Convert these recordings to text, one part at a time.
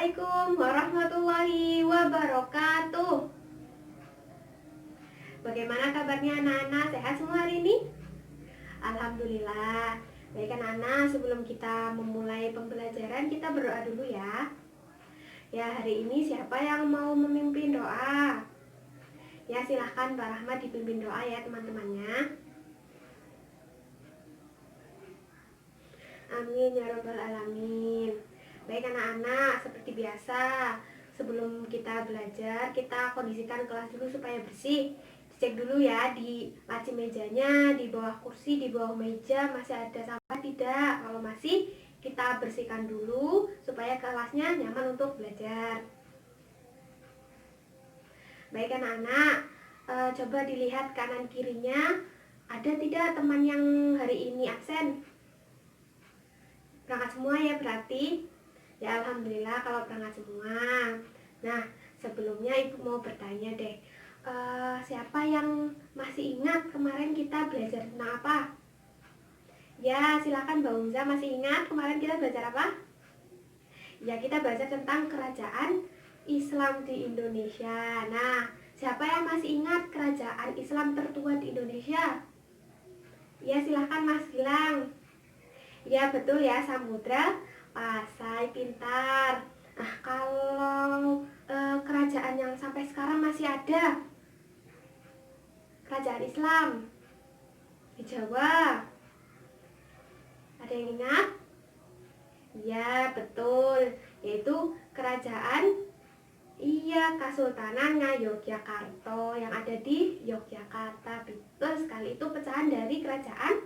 Assalamualaikum warahmatullahi wabarakatuh. Bagaimana kabarnya anak-anak? Sehat semua hari ini? Alhamdulillah. Baik anak-anak, sebelum kita memulai pembelajaran, kita berdoa dulu ya. Ya, hari ini siapa yang mau memimpin doa? Ya, silahkan Pak Rahmat dipimpin doa ya teman-temannya. Amin ya rabbal alamin. Baik anak-anak, seperti biasa, sebelum kita belajar, kita kondisikan kelas dulu supaya bersih. Dicek dulu ya di laci mejanya, di bawah kursi, di bawah meja masih ada sampah tidak. Kalau masih, kita bersihkan dulu supaya kelasnya nyaman untuk belajar. Baik anak-anak, coba dilihat kanan kirinya, ada tidak teman yang hari ini absen? Berangkat semua ya berarti. Ya alhamdulillah kalau berangkat semua. Nah sebelumnya ibu mau bertanya deh, siapa yang masih ingat kemarin kita belajar tentang apa? Ya silakan Mbak Unza, masih ingat kemarin kita belajar apa? Ya kita belajar tentang kerajaan Islam di Indonesia. Nah siapa yang masih ingat kerajaan Islam tertua di Indonesia? Ya silahkan Mas Gilang. Ya betul ya, Samudra Pasai, pintar. Nah kalau kerajaan yang sampai sekarang masih ada, kerajaan Islam di Jawa, ada yang ingat? Ya betul, yaitu kerajaan Kasultanan Ngayogyakarta yang ada di Yogyakarta. Betul sekali, itu pecahan dari kerajaan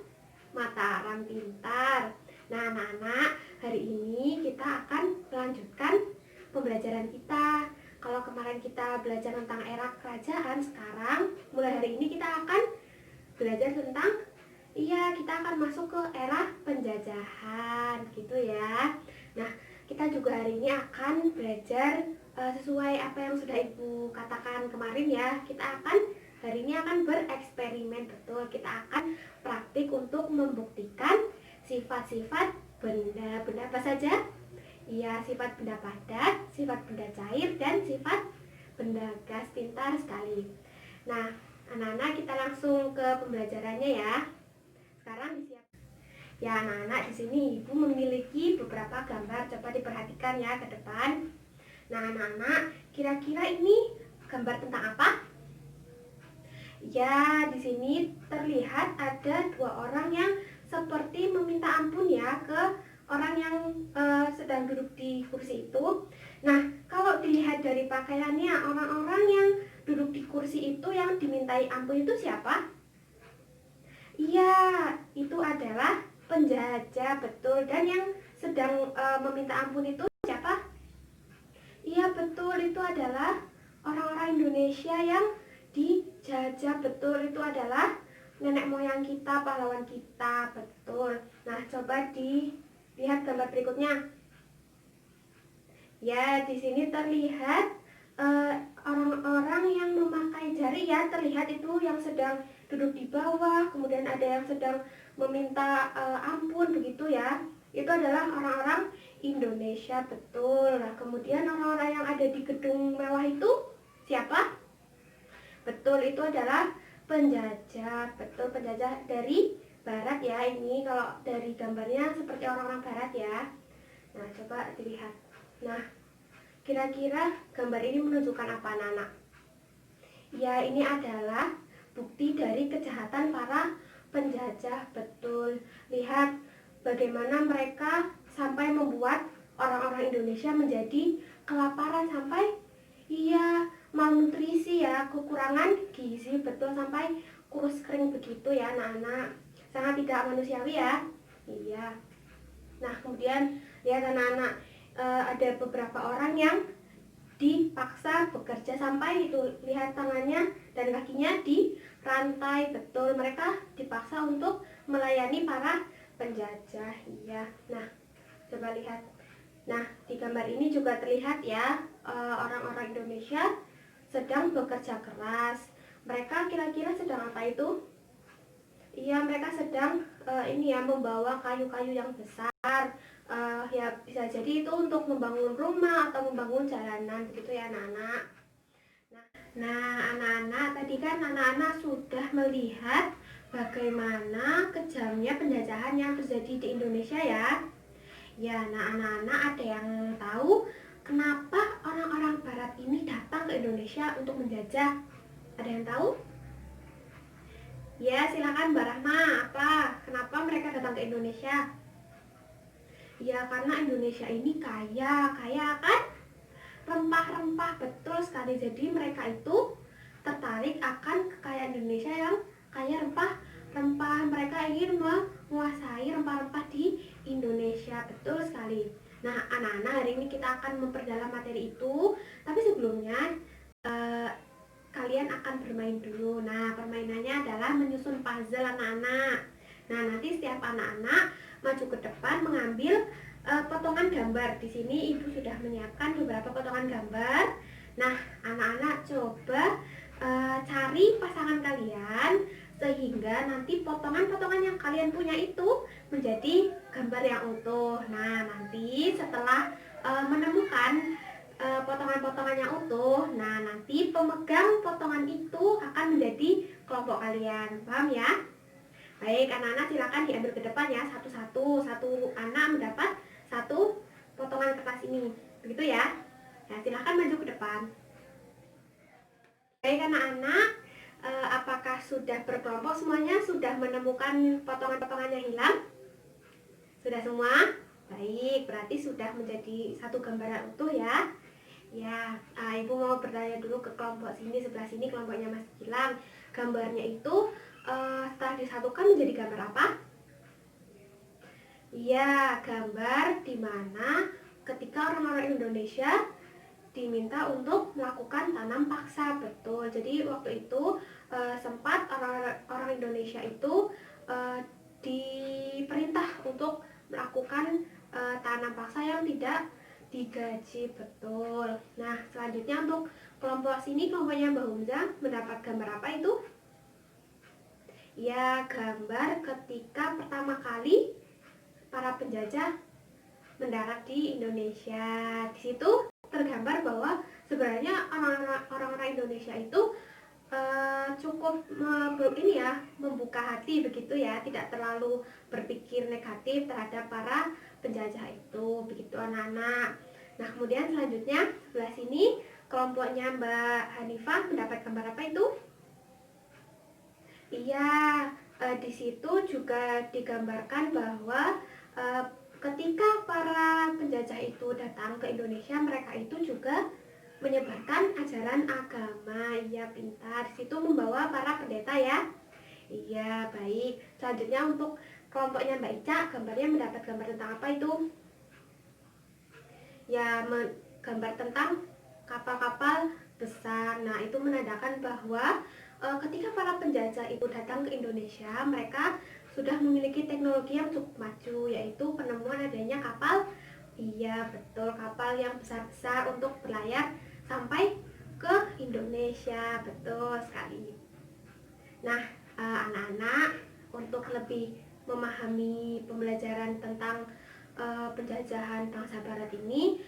Mataram, pintar. Nah anak-anak, hari ini kita akan melanjutkan pembelajaran kita. Kalau kemarin kita belajar tentang era kerajaan, sekarang mulai hari ini kita akan belajar tentang kita akan masuk ke era penjajahan gitu ya. Nah kita juga hari ini akan belajar sesuai apa yang sudah ibu katakan kemarin ya. Kita akan hari ini akan bereksperimen, betul. Kita akan praktik untuk membuktikan sifat-sifat benda-benda apa saja? Iya, sifat benda padat, sifat benda cair, dan sifat benda gas. Pintar sekali. Nah, anak-anak kita langsung ke pembelajarannya ya. Sekarang disiap. Ya, anak-anak di sini ibu memiliki beberapa gambar. Coba diperhatikan ya ke depan. Nah, anak-anak, kira-kira ini gambar tentang apa? Ya, di sini terlihat ada dua orang yang seperti meminta ampun ya ke orang yang sedang duduk di kursi itu. Nah, kalau dilihat dari pakaiannya, orang-orang yang duduk di kursi itu yang dimintai ampun itu siapa? Iya, itu adalah penjajah, betul. Dan yang sedang meminta ampun itu siapa? Iya, betul. Itu adalah orang-orang Indonesia yang dijajah, betul. Itu adalah nenek moyang kita, pahlawan kita, betul. Nah, coba dilihat gambar berikutnya. Ya, di sini terlihat orang-orang yang memakai jari ya, terlihat itu yang sedang duduk di bawah, kemudian ada yang sedang meminta ampun begitu ya. Itu adalah orang-orang Indonesia, betul. Nah, kemudian orang-orang yang ada di gedung mewah itu siapa? Betul, itu adalah penjajah, betul, penjajah dari barat ya. Ini kalau dari gambarnya seperti orang-orang barat ya. Nah, coba dilihat. Nah, kira-kira gambar ini menunjukkan apa anak-anak? Ya, ini adalah bukti dari kejahatan para penjajah, betul. Lihat bagaimana mereka sampai membuat orang-orang Indonesia menjadi kelaparan, sampai malnutrisi ya, kekurangan gizi, betul, sampai kurus kering begitu ya anak-anak. Sangat tidak manusiawi ya. Iya. Nah kemudian lihat anak-anak, ada beberapa orang yang dipaksa bekerja sampai itu, lihat tangannya dan kakinya di rantai, betul. Mereka dipaksa untuk melayani para penjajah. Iya. Nah coba lihat. Nah di gambar ini juga terlihat ya, orang-orang Indonesia sedang bekerja keras. Mereka kira-kira sedang apa itu? Iya, mereka sedang membawa kayu-kayu yang besar, Ya bisa jadi itu untuk membangun rumah atau membangun jalanan begitu ya anak-anak. Nah, anak-anak tadi kan anak-anak sudah melihat bagaimana kejamnya penjajahan yang terjadi di Indonesia ya. Ya, nah anak-anak ada yang tahu kenapa orang-orang barat ini datang ke Indonesia untuk menjajah? Ada yang tahu? Ya, silakan Mbak Rahma. Apa? Kenapa mereka datang ke Indonesia? Ya, karena Indonesia ini kaya kan? Rempah-rempah, betul sekali. Jadi mereka itu tertarik akan kekayaan Indonesia yang kaya rempah-rempah. Mereka ingin menguasai rempah-rempah di Indonesia, betul sekali. Nah, anak-anak, hari ini kita akan memperdalam materi itu. Tapi sebelumnya kalian akan bermain dulu. Nah, permainannya adalah menyusun puzzle anak-anak. Nah, nanti setiap anak-anak maju ke depan mengambil potongan gambar. Di sini Ibu sudah menyiapkan beberapa potongan gambar. Nah, anak-anak coba cari pasangan kalian sehingga nanti potongan-potongan yang kalian punya itu menjadi gambar yang utuh. Nah, nanti setelah menemukan potongan-potongan yang utuh, nah nanti pemegang potongan itu akan menjadi kelompok kalian. Paham ya? Baik, anak-anak silakan diambil ke depan ya, satu-satu. Satu anak mendapat satu potongan kertas ini. Begitu ya? Ya, silakan maju ke depan. Baik, anak-anak, apakah sudah berkelompok semuanya? Sudah menemukan potongan-potongan yang hilang? Sudah semua? Baik, berarti sudah menjadi satu gambaran utuh ya. Ya, Ibu mau bertanya dulu ke kelompok sini, sebelah sini kelompoknya Mas Gilang. Gambarnya itu setelah disatukan menjadi gambar apa? Iya, gambar di mana ketika orang-orang Indonesia diminta untuk melakukan tanam paksa, betul. Jadi waktu itu sempat orang Indonesia itu diperintah untuk melakukan tanam paksa yang tidak digaji, betul. Nah, selanjutnya untuk kelompok sini, kelompoknya Mbak Humza mendapat gambar apa itu? Ya, gambar ketika pertama kali para penjajah mendarat di Indonesia. Di situ tergambar bahwa sebenarnya orang-orang Indonesia itu cukup membuka hati begitu ya, tidak terlalu berpikir negatif terhadap para penjajah itu, begitu anak-anak. Nah, kemudian selanjutnya sebelah sini kelompoknya Mbak Hanifah mendapat gambar apa itu? Iya, di situ juga digambarkan bahwa ketika para penjajah itu datang ke Indonesia, mereka itu juga menyebarkan ajaran agama. Iya, pintar. Di situ membawa para pendeta ya. Iya, baik. Selanjutnya untuk kelompoknya Mbak Ica, gambarnya mendapat gambar tentang apa itu? Ya, gambar tentang kapal-kapal besar. Nah, itu menandakan bahwa ketika para penjajah itu datang ke Indonesia, mereka sudah memiliki teknologi yang cukup maju, yaitu penemuan adanya kapal. Iya, betul, kapal yang besar-besar untuk berlayar sampai ke Indonesia, betul sekali. Nah, anak-anak, untuk lebih memahami pembelajaran tentang penjajahan bangsa barat ini,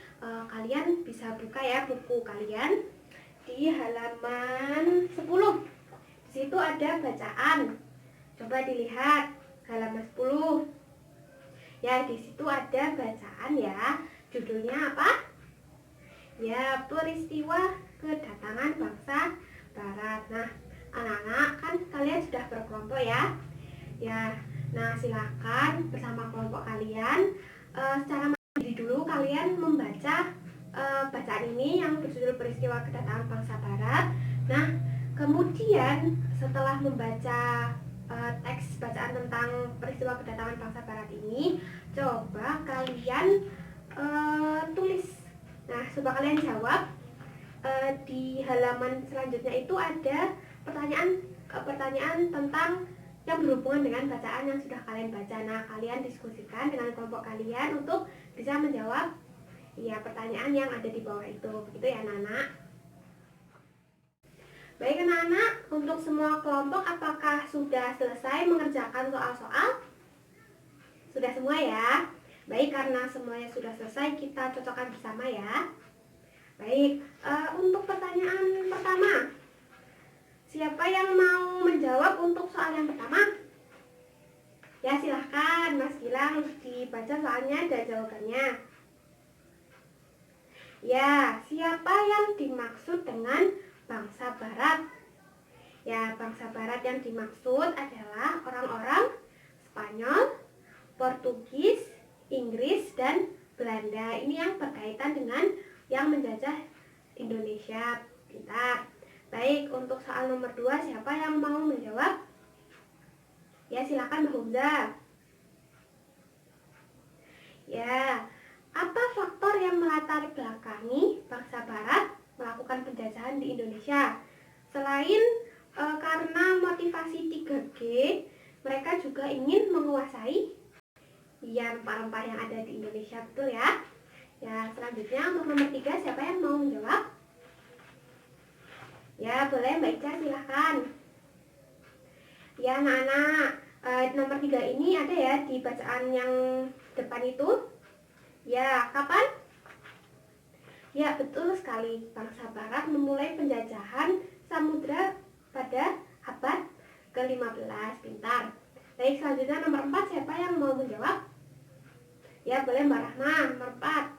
kalian bisa buka ya buku kalian di halaman 10. Di situ ada bacaan. Coba dilihat halaman 10. Ya, di situ ada bacaan ya. Judulnya apa? Ya, peristiwa kedatangan bangsa barat. Nah, anak-anak kan kalian sudah berkelompok ya. Ya, nah silakan bersama kelompok kalian secara mandiri dulu kalian membaca bacaan ini yang berjudul peristiwa kedatangan bangsa barat. Nah, kemudian setelah membaca teks bacaan tentang peristiwa kedatangan bangsa barat ini, coba kalian tulis. Nah, coba kalian jawab. Di halaman selanjutnya itu ada pertanyaan tentang yang berhubungan dengan bacaan yang sudah kalian baca. Nah, kalian diskusikan dengan kelompok kalian untuk bisa menjawab ya pertanyaan yang ada di bawah itu. Begitu ya, anak-anak. Baik, anak-anak, untuk semua kelompok apakah sudah selesai mengerjakan soal-soal? Sudah semua ya? Baik, karena semuanya sudah selesai, kita cocokkan bersama ya. Baik, untuk pertanyaan pertama, siapa yang mau menjawab untuk soal yang pertama? Ya, silahkan Mas Gilang dibaca soalnya dan jawabannya. Ya, siapa yang dimaksud dengan bangsa barat? Ya, bangsa barat yang dimaksud adalah orang-orang Spanyol, Portugis, Inggris, dan Belanda. Ini yang berkaitan dengan yang menjajah Indonesia. Pintar. Baik, untuk soal nomor 2, siapa yang mau menjawab? Ya, silakan Mbak Humza. Ya, apa faktor yang melatar belakangi bangsa barat melakukan penjajahan di Indonesia? Selain karena motivasi 3G, mereka juga ingin menguasai rempah-rempah yang ada di Indonesia, betul ya? Ya, selanjutnya untuk nomor 3, siapa yang mau menjawab? Ya, boleh Mbak Ica, silahkan. Ya, anak-anak, nomor 3 ini ada ya di bacaan yang depan itu. Ya, kapan? Ya, betul sekali. Bangsa barat memulai penjajahan samudra pada abad ke-15. Pintar. Baik, selanjutnya nomor 4, siapa yang mau menjawab? Ya, boleh Mbak Rahma, nomor 4.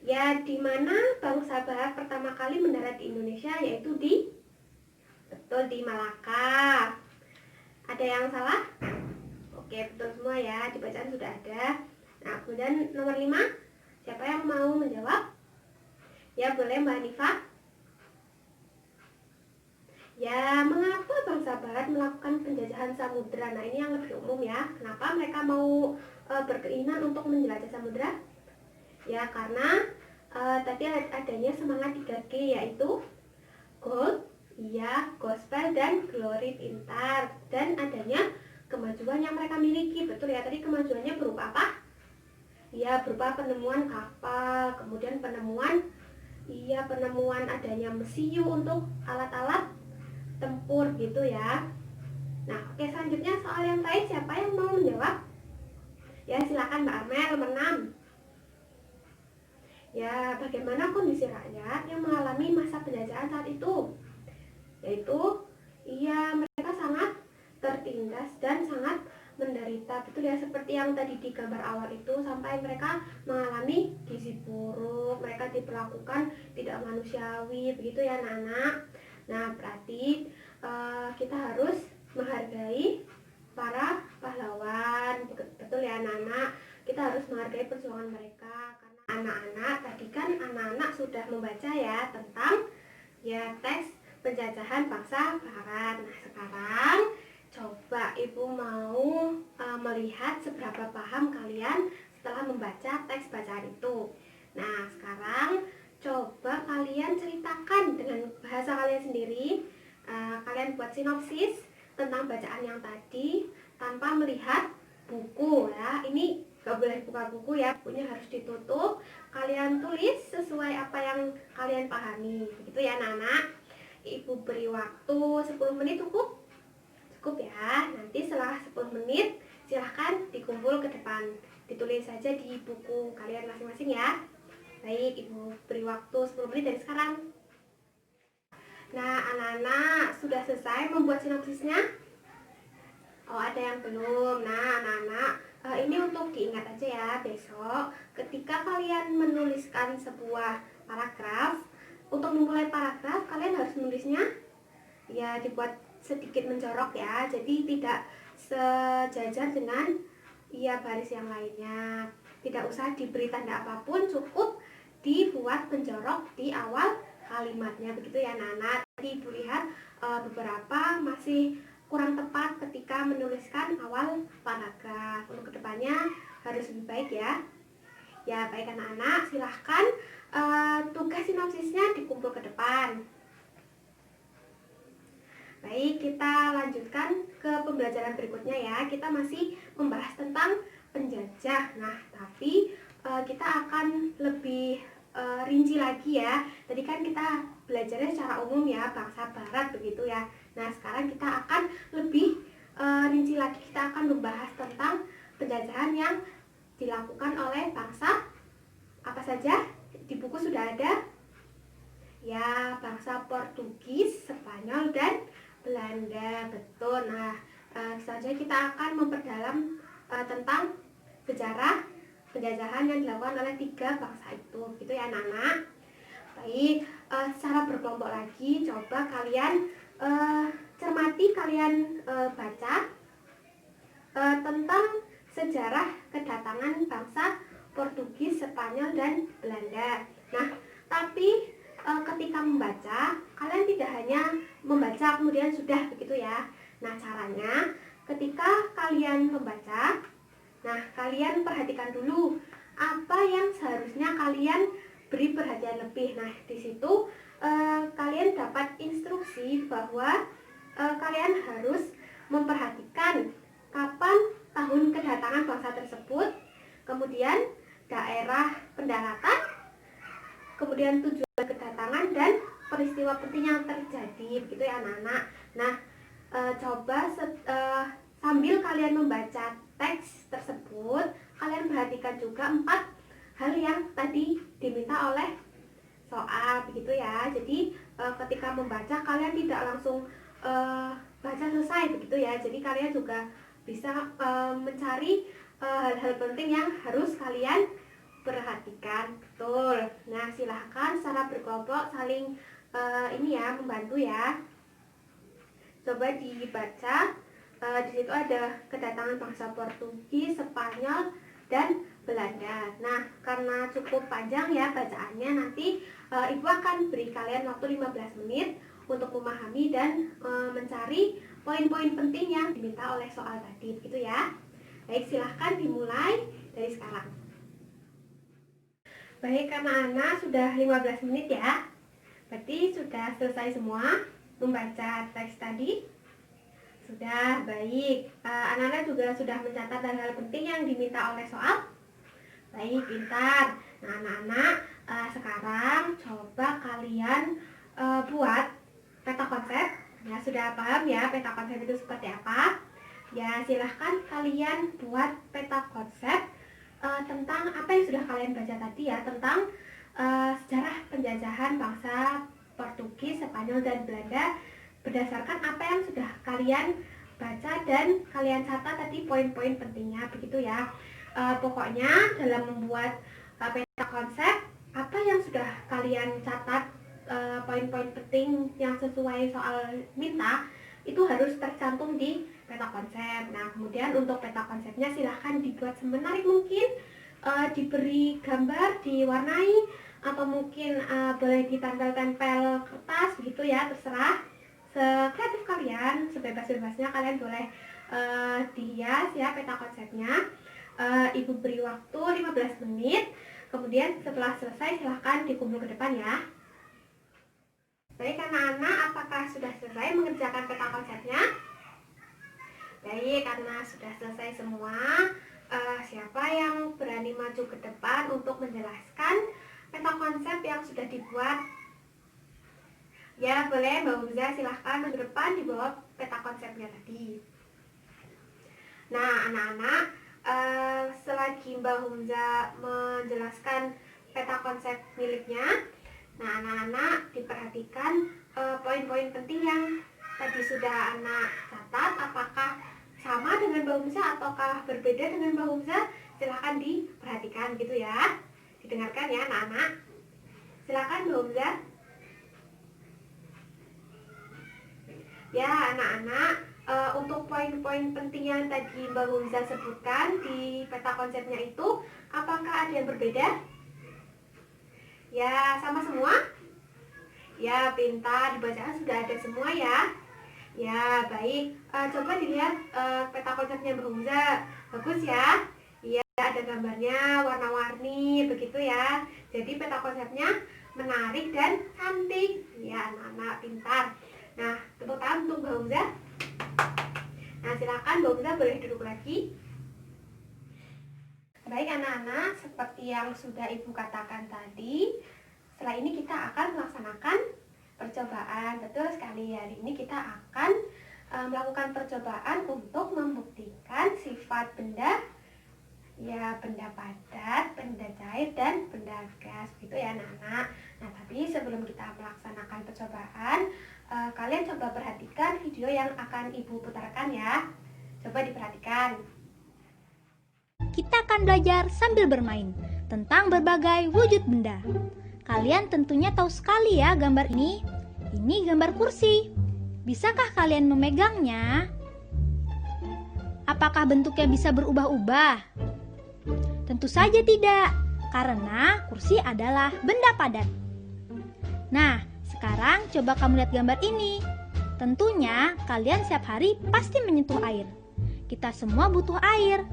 Ya, di mana bangsa barat pertama kali mendarat di Indonesia, yaitu betul, di Malaka. Ada yang salah? Oke, betul semua ya, di bacaan sudah ada. Nah, kemudian nomor 5, siapa yang mau menjawab? Ya, boleh Mbak Hanifah. Ya, mengapa bangsa barat melakukan penjajahan samudera? Nah, ini yang lebih umum ya. Kenapa mereka mau berkeinginan untuk menjelajah samudera? Ya, karena tadi adanya semangat 3G, yaitu gold, iya, gospel, dan glory. Pintar. Dan adanya kemajuan yang mereka miliki. Betul ya, tadi kemajuannya berupa apa? Ya, berupa penemuan kapal, kemudian penemuan adanya mesiu untuk alat-alat tempur gitu ya. Nah, oke, selanjutnya soal yang lain, siapa yang mau menjawab? Ya, silakan Mbak Amel, nomor 6. Ya, bagaimana kondisi rakyat yang mengalami masa penjajahan saat itu? Yaitu, mereka sangat tertindas dan sangat menderita. Betul ya, seperti yang tadi di gambar awal itu, sampai mereka mengalami gizi buruk, mereka diperlakukan tidak manusiawi, begitu ya anak-anak. Nah, berarti kita harus menghargai para pahlawan, betul ya anak-anak. Kita harus menghargai perjuangan mereka, karena anak-anak tadi kan anak-anak sudah membaca ya tentang teks penjajahan bangsa barat. Nah, sekarang coba ibu mau melihat seberapa paham kalian setelah membaca teks bacaan itu. Nah, sekarang coba kalian ceritakan dengan bahasa kalian sendiri. Kalian buat sinopsis tentang bacaan yang tadi tanpa melihat buku ya. Ini gak boleh buka buku ya, bukunya harus ditutup. Kalian tulis sesuai apa yang kalian pahami. Begitu ya anak-anak. Ibu beri waktu 10 menit cukup? Cukup ya. Nanti setelah 10 menit silahkan dikumpul ke depan. Ditulis saja di buku kalian masing-masing ya. Baik, ibu beri waktu 10 menit dari sekarang. Nah, anak-anak sudah selesai membuat sinopsisnya? Oh, ada yang belum. Nah, anak-anak, ini untuk diingat aja ya, besok ketika kalian menuliskan sebuah paragraf, untuk memulai paragraf kalian harus menulisnya ya dibuat sedikit mencorok ya, jadi tidak sejajar dengan baris yang lainnya. Tidak usah diberi tanda apapun, cukup dibuat mencorok di awal kalimatnya, begitu ya anak-anak. Tadi ibu lihat beberapa masih kurang tepat ketika menuliskan awal paragraf. Untuk kedepannya harus lebih baik ya. Ya, baik anak-anak, silahkan tugas sinopsisnya dikumpul ke depan. Baik, kita lanjutkan ke pembelajaran berikutnya ya. Kita masih membahas tentang penjajah. Nah, tapi kita akan lebih rinci lagi ya. Tadi kan kita belajarnya secara umum ya, bangsa barat begitu ya. Nah, sekarang kita akan lebih rinci lagi. Kita akan membahas tentang penjajahan yang dilakukan oleh bangsa apa saja? Di buku sudah ada ya, bangsa Portugis, Spanyol, dan Belanda. Betul. Nah, selanjutnya kita akan memperdalam tentang sejarah penjajahan yang dilakukan oleh 3 bangsa itu. Gitu ya anak-anak. Baik, secara berkelompok lagi, coba kalian cermati, kalian baca tentang sejarah kedatangan bangsa Portugis, Spanyol, dan Belanda. Nah, tapi ketika membaca, kalian tidak hanya membaca kemudian sudah begitu ya. Nah, caranya ketika kalian membaca, nah kalian perhatikan dulu apa yang seharusnya kalian beri perhatian lebih. Nah, di situ kalian dapat instruksi bahwa kalian harus memperhatikan kapan tahun kedatangan bangsa tersebut, kemudian daerah pendaratan, kemudian tujuan kedatangan, dan peristiwa penting yang terjadi, begitu ya anak-anak. Nah, coba sambil kalian membaca teks tersebut, kalian perhatikan juga 4 hal yang tadi diminta oleh soal, begitu ya. Jadi ketika membaca kalian tidak langsung baca selesai, begitu ya. Jadi kalian juga bisa mencari hal-hal penting yang harus kalian perhatikan. Betul. Nah, silahkan secara berkelompok saling ini ya, membantu ya. Coba dibaca. Di situ ada kedatangan bangsa Portugis, Spanyol, dan Belanda. Nah, karena cukup panjang ya bacaannya, nanti Ibu akan beri kalian waktu 15 menit untuk memahami dan mencari poin-poin penting yang diminta oleh soal tadi, begitu ya. Baik, silahkan dimulai dari sekarang. Baik, anak-anak sudah 15 menit ya. Berarti sudah selesai semua membaca teks tadi? Sudah, baik. Anak-anak juga sudah mencatat hal-hal penting yang diminta oleh soal? Baik, pintar. Nah, anak-anak, sekarang coba kalian buat peta konsep. Ya, sudah paham ya peta konsep itu seperti apa? Ya, silahkan kalian buat peta konsep tentang apa yang sudah kalian baca tadi ya, tentang sejarah penjajahan bangsa Portugis, Spanyol, dan Belanda berdasarkan apa yang sudah kalian baca dan kalian catat tadi poin-poin pentingnya, begitu ya. Pokoknya dalam membuat peta konsep, apa yang sudah kalian catat, poin-poin penting yang sesuai soal minta, itu harus tercantum di peta konsep. Nah, kemudian untuk peta konsepnya silahkan dibuat semenarik mungkin, diberi gambar, diwarnai, atau mungkin boleh ditempel-tempel kertas, begitu ya, terserah. Sekreatif kalian, sebebas-bebasnya kalian boleh dihias ya peta konsepnya. Ibu beri waktu 15 menit, kemudian setelah selesai silahkan dikumpul ke depan ya. Baik anak-anak, apakah sudah selesai mengerjakan peta konsepnya? Baik, karena sudah selesai semua, siapa yang berani maju ke depan untuk menjelaskan peta konsep yang sudah dibuat? Ya, boleh Mbak Humza, silahkan ke depan di bawah peta konsepnya tadi. Nah, anak-anak, selagi Mbak Humza menjelaskan peta konsep miliknya, nah anak-anak diperhatikan poin-poin penting yang tadi sudah anak catat, apakah sama dengan Mbak Humza ataukah berbeda dengan Mbak Humza? Silahkan diperhatikan gitu ya. Didengarkan ya anak-anak. Silahkan Mbak Humza. Ya anak-anak, untuk poin-poin penting yang tadi Mbak Humza sebutkan di peta konsepnya itu, apakah ada yang berbeda? Ya, sama semua? Ya, pintar, dibacaan sudah ada semua ya. Ya, baik. Coba dilihat peta konsepnya Mbak Humza. Bagus ya? Iya, ada gambarnya, warna-warni, begitu ya. Jadi peta konsepnya menarik dan cantik. Ya, anak-anak pintar. Nah, tepuk tangan untuk Mbak Humza. Nah, silakan Mbak Humza boleh duduk lagi. Baik anak-anak, seperti yang sudah Ibu katakan tadi, setelah ini kita akan melaksanakan percobaan. Betul sekali, hari ini kita akan melakukan percobaan untuk membuktikan sifat benda Ya, benda padat, benda cair, dan benda gas. Gitu ya, anak-anak. Nah, tapi sebelum kita melaksanakan percobaan, kalian coba perhatikan video yang akan Ibu putarkan ya. Coba diperhatikan. Kita akan belajar sambil bermain tentang berbagai wujud benda. Kalian tentunya tahu sekali ya gambar ini. Ini gambar kursi. Bisakah kalian memegangnya? Apakah bentuknya bisa berubah-ubah? Tentu saja tidak, karena kursi adalah benda padat. Nah, sekarang coba kamu lihat gambar ini. Tentunya kalian setiap hari pasti menyentuh air. Kita semua butuh air,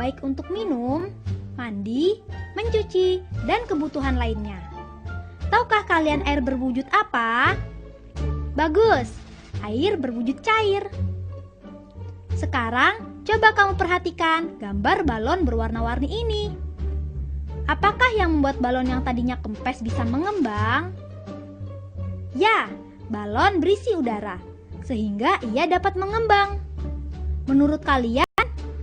baik untuk minum, mandi, mencuci, dan kebutuhan lainnya. Tahukah kalian air berwujud apa? Bagus, air berwujud cair. Sekarang, coba kamu perhatikan gambar balon berwarna-warni ini. Apakah yang membuat balon yang tadinya kempes bisa mengembang? Ya, balon berisi udara, sehingga ia dapat mengembang. Menurut kalian,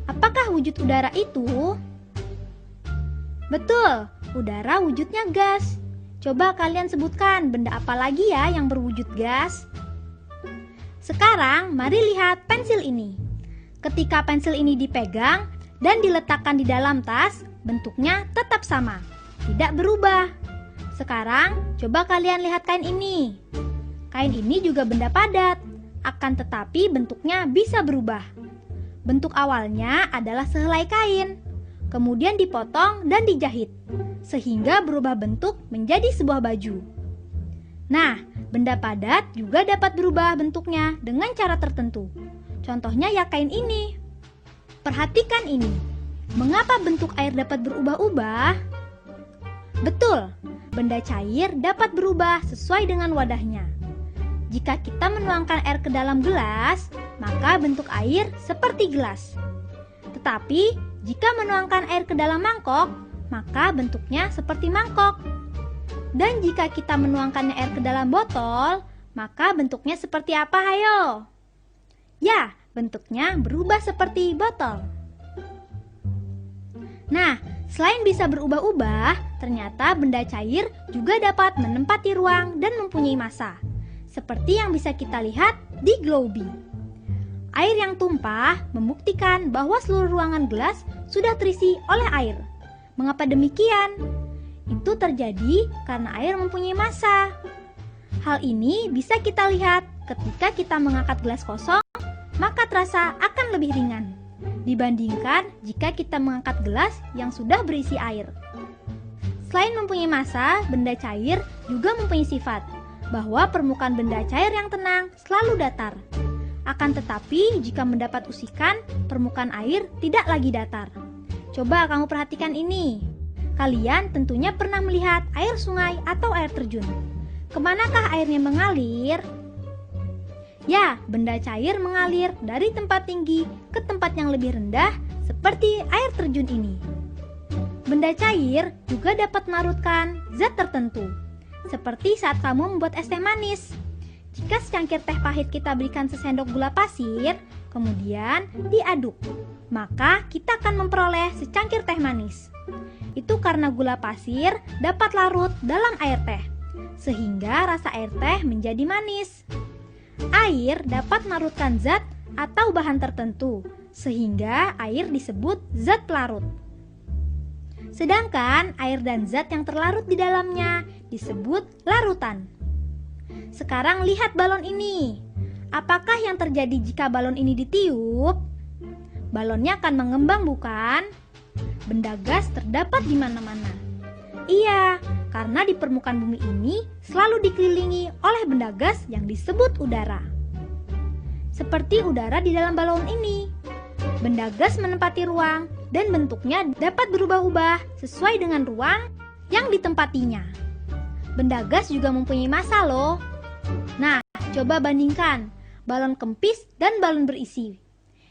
apakah wujud udara itu? Betul, udara wujudnya gas. Coba kalian sebutkan benda apa lagi ya yang berwujud gas? Sekarang, mari lihat pensil ini. Ketika pensil ini dipegang dan diletakkan di dalam tas, bentuknya tetap sama, tidak berubah. Sekarang, coba kalian lihat kain ini. Kain ini juga benda padat, akan tetapi bentuknya bisa berubah. Bentuk awalnya adalah sehelai kain, kemudian dipotong dan dijahit, sehingga berubah bentuk menjadi sebuah baju. Nah, benda padat juga dapat berubah bentuknya dengan cara tertentu. Contohnya ya kain ini. Perhatikan ini. Mengapa bentuk air dapat berubah-ubah? Betul, benda cair dapat berubah sesuai dengan wadahnya. Jika kita menuangkan air ke dalam gelas, maka bentuk air seperti gelas. Tetapi, jika menuangkan air ke dalam mangkok, maka bentuknya seperti mangkok. Dan jika kita menuangkannya air ke dalam botol, maka bentuknya seperti apa, hayo? Ya, bentuknya berubah seperti botol. Nah, selain bisa berubah-ubah, ternyata benda cair juga dapat menempati ruang dan mempunyai massa. Seperti yang bisa kita lihat di Glowbee. Air yang tumpah membuktikan bahwa seluruh ruangan gelas sudah terisi oleh air. Mengapa demikian? Itu terjadi karena air mempunyai massa. Hal ini bisa kita lihat ketika kita mengangkat gelas kosong, maka terasa akan lebih ringan dibandingkan jika kita mengangkat gelas yang sudah berisi air. Selain mempunyai massa, benda cair juga mempunyai sifat bahwa permukaan benda cair yang tenang selalu datar. Akan tetapi, jika mendapat usikan, permukaan air tidak lagi datar. Coba kamu perhatikan ini. Kalian tentunya pernah melihat air sungai atau air terjun. Kemanakah airnya mengalir? Ya, benda cair mengalir dari tempat tinggi ke tempat yang lebih rendah seperti air terjun ini. Benda cair juga dapat melarutkan zat tertentu, seperti saat kamu membuat es teh manis. Jika secangkir teh pahit kita berikan sesendok gula pasir, kemudian diaduk, maka kita akan memperoleh secangkir teh manis. Itu karena gula pasir dapat larut dalam air teh, sehingga rasa air teh menjadi manis. Air dapat melarutkan zat atau bahan tertentu, sehingga air disebut zat pelarut. Sedangkan air dan zat yang terlarut di dalamnya disebut larutan. Sekarang lihat balon ini. Apakah yang terjadi jika balon ini ditiup? Balonnya akan mengembang, bukan? Benda gas terdapat di mana-mana. Iya, karena di permukaan bumi ini selalu dikelilingi oleh benda gas yang disebut udara. Seperti udara di dalam balon ini. Benda gas menempati ruang dan bentuknya dapat berubah-ubah sesuai dengan ruang yang ditempatinya. Benda gas juga mempunyai massa loh. Nah, coba bandingkan balon kempis dan balon berisi.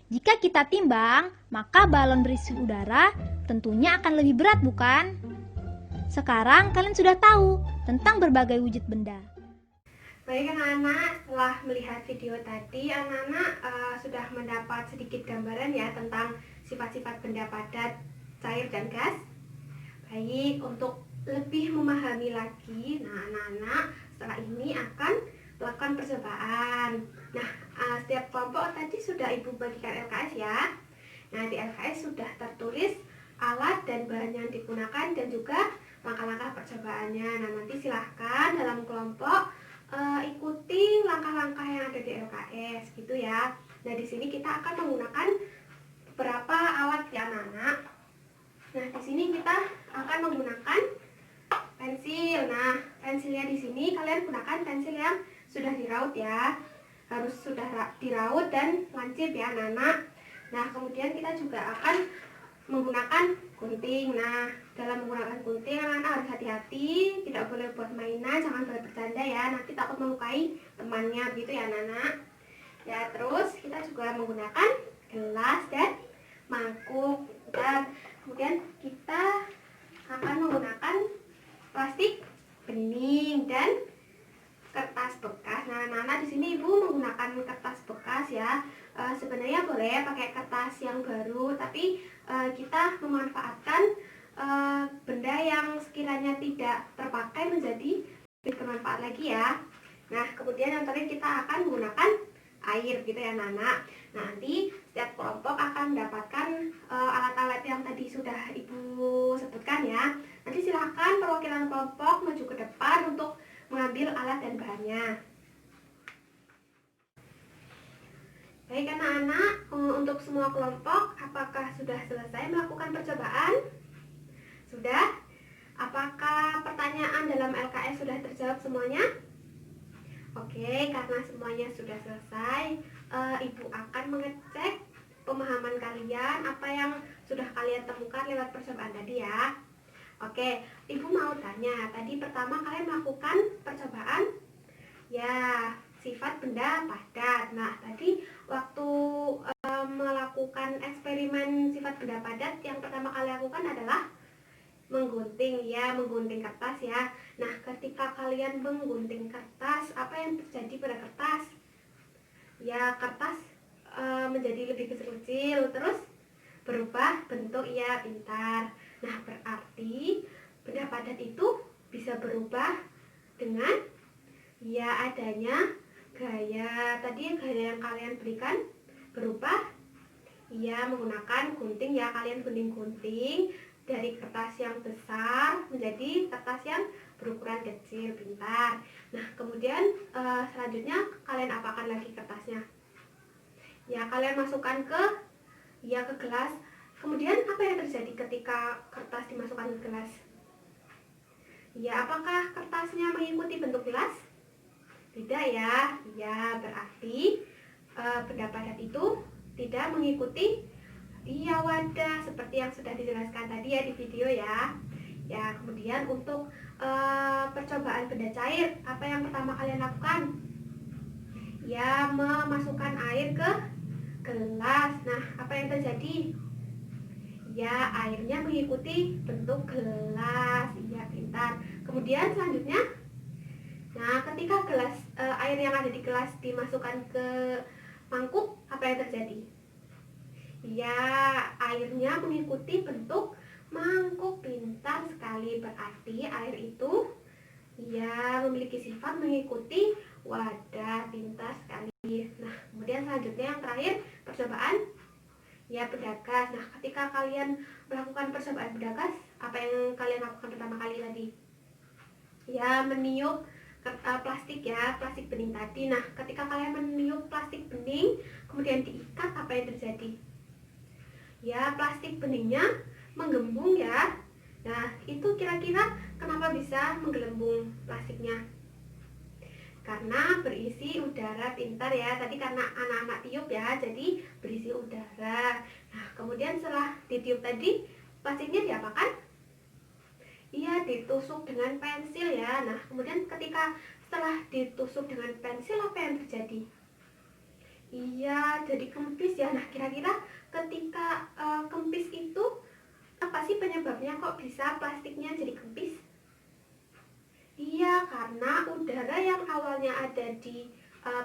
Jika kita timbang, maka balon berisi udara tentunya akan lebih berat, bukan? Sekarang kalian sudah tahu tentang berbagai wujud benda. Baik anak-anak, setelah melihat video tadi, anak-anak sudah mendapat sedikit gambaran ya tentang sifat-sifat benda padat, cair dan gas? Baik, untuk lebih memahami lagi, nah anak-anak setelah ini akan melakukan percobaan. Nah, setiap kelompok tadi sudah Ibu bagikan LKS ya. Nah, di LKS sudah tertulis alat dan bahan yang digunakan dan juga langkah-langkah percobaannya. Nah, nanti silahkan dalam kelompok ikuti langkah-langkah yang ada di LKS gitu ya. Nah, di sini kita akan menggunakan beberapa alat ya anak-anak. Nah, di sini kita akan menggunakan pensil. Nah, pensilnya di sini kalian gunakan pensil yang sudah diraut ya. Harus sudah diraut dan lancip ya anak-anak. Nah, kemudian kita juga akan menggunakan gunting. Nah, dalam menggunakan gunting anak-anak harus hati-hati, tidak boleh buat mainan, jangan boleh bercanda ya, nanti takut melukai temannya begitu ya anak-anak. Ya, terus kita juga menggunakan gelas dan mangkuk. Dan kemudian kita akan menggunakan plastik bening dan kertas bekas. Nah, anak-anak di sini Ibu menggunakan kertas bekas ya. Sebenarnya boleh pakai kertas yang baru, tapi kita memanfaatkan benda yang sekiranya tidak terpakai menjadi lebih bermanfaat lagi ya. Nah, kemudian yang terakhir kita akan menggunakan air gitu ya anak-anak. Nanti setiap kelompok akan mendapatkan alat-alat yang tadi sudah Ibu sebutkan ya. Nanti silahkan perwakilan kelompok maju ke depan untuk mengambil alat dan bahannya. Baik anak-anak, untuk semua kelompok apakah sudah selesai melakukan percobaan? Sudah? Apakah pertanyaan dalam LKS sudah terjawab semuanya? Oke, karena semuanya sudah selesai, Ibu akan mengecek pemahaman kalian, apa yang sudah kalian temukan lewat percobaan tadi ya. Oke, Ibu mau tanya, tadi pertama kalian melakukan percobaan ya sifat benda padat. Nah, tadi waktu melakukan eksperimen sifat benda padat, yang pertama kali lakukan adalah menggunting ya, menggunting kertas ya. Nah, ketika kalian menggunting kertas, apa yang terjadi pada kertas? Ya, kertas menjadi lebih kecil-kecil, terus berubah bentuk ya, pintar. Nah, berarti benda padat itu bisa berubah dengan ya adanya gaya. Tadi gaya yang kalian berikan berubah ya menggunakan gunting ya, kalian gunting-gunting dari kertas yang besar menjadi kertas yang berukuran kecil, pintar. Nah, kemudian selanjutnya kalian apakan lagi kertasnya? Ya, kalian masukkan ke gelas. Kemudian apa yang terjadi ketika kertas dimasukkan ke gelas? Ya, apakah kertasnya mengikuti bentuk gelas? Tidak ya. Ya, berarti benda padat itu tidak mengikuti wadah seperti yang sudah dijelaskan tadi ya di video ya. Ya, kemudian untuk percobaan benda cair, apa yang pertama kalian lakukan? Ya, memasukkan air ke gelas. Nah, apa yang terjadi? Ya, airnya mengikuti bentuk gelas. Iya, pintar. Kemudian selanjutnya, nah, ketika gelas air yang ada di gelas dimasukkan ke mangkuk, apa yang terjadi? Ya, airnya mengikuti bentuk mangkuk, pintar sekali. Berarti air itu ya memiliki sifat mengikuti wadah, pintar sekali. Nah, kemudian selanjutnya yang terakhir percobaan ya benda gas. Nah, ketika kalian melakukan percobaan benda gas, apa yang kalian lakukan pertama kali tadi? Ya, meniup plastik ya, plastik bening tadi. Nah, ketika kalian meniup plastik bening kemudian diikat, apa yang terjadi? Ya, plastik beningnya menggembung ya. Nah, itu kira-kira kenapa bisa menggelembung plastiknya? Karena berisi udara, pintar ya. Tadi karena anak-anak tiup ya, jadi berisi udara. Nah, kemudian setelah ditiup tadi, plastiknya diapakan? Iya, ditusuk dengan pensil ya. Nah, kemudian ketika setelah ditusuk dengan pensil, apa yang terjadi? Iya, jadi kempis ya. Nah, kira-kira ketika kempis itu apa sih penyebabnya kok bisa plastiknya jadi kempis? Iya, karena udara yang awalnya ada di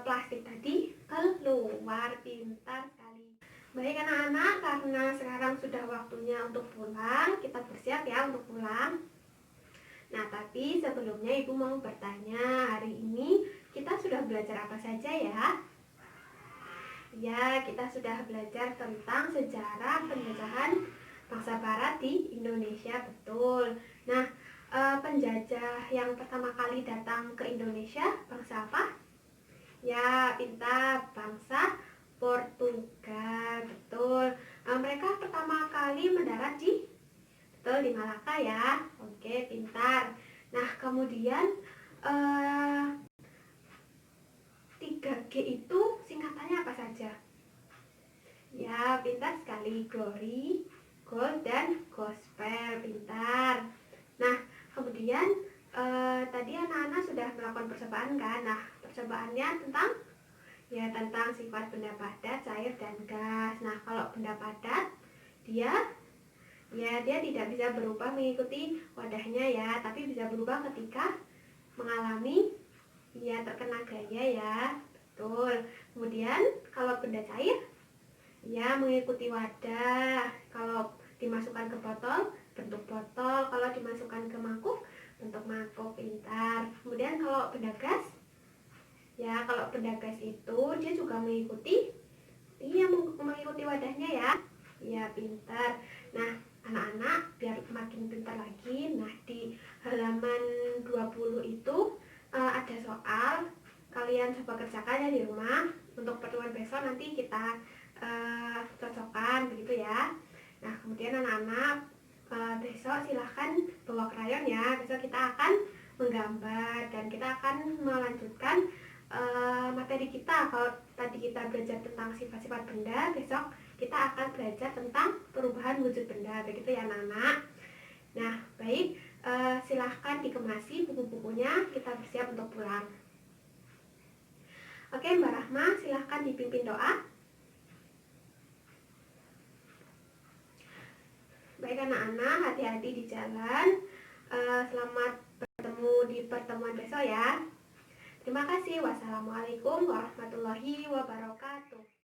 plastik tadi keluar, pintar sekali. Baik anak-anak, karena sekarang sudah waktunya untuk pulang, kita bersiap ya untuk pulang. Nah, tapi sebelumnya Ibu mau bertanya, hari ini kita sudah belajar apa saja ya? Ya, kita sudah belajar tentang sejarah penjajahan bangsa Barat di Indonesia, betul. Nah, penjajah yang pertama kali datang ke Indonesia bangsa apa? Ya, pintar, bangsa Portugal, betul. Mereka pertama kali mendarat di Malaka ya. Oke, pintar. Nah, kemudian 3G itu singkatannya apa saja? Ya, pintar sekali. Glory, Gold, dan Gospel. Pintar. Nah, kemudian tadi anak-anak sudah melakukan percobaan kan? Nah, percobaannya tentang sifat benda padat, cair, dan gas. Nah, kalau benda padat, dia tidak bisa berubah mengikuti wadahnya ya, tapi bisa berubah ketika mengalami terkena gaya ya, betul. Kemudian kalau benda cair, ya mengikuti wadah. Kalau dimasukkan ke botol, bentuk botol. Kalau dimasukkan ke mangkuk, bentuk mangkuk. Pintar. Kemudian kalau benda gas, ya kalau benda gas itu dia juga mengikuti wadahnya ya. Ya, pintar. Nah, anak-anak biar makin pintar lagi, nah di halaman 20 itu ada soal, kalian coba kerjakan ya di rumah. Untuk pertemuan besok nanti kita cocokkan begitu ya. Nah, kemudian anak-anak besok silahkan bawa krayon ya. Besok kita akan menggambar dan kita akan melanjutkan materi kita. Kalau tadi kita belajar tentang sifat-sifat benda, besok kita akan belajar tentang perubahan wujud benda, begitu ya anak-anak. Nah, baik, silahkan dikemasi buku-bukunya, kita bersiap untuk pulang. Oke, Mbak Rahma, silahkan dipimpin doa. Baik anak-anak, hati-hati di jalan. Selamat bertemu di pertemuan besok ya. Terima kasih. Wassalamualaikum warahmatullahi wabarakatuh.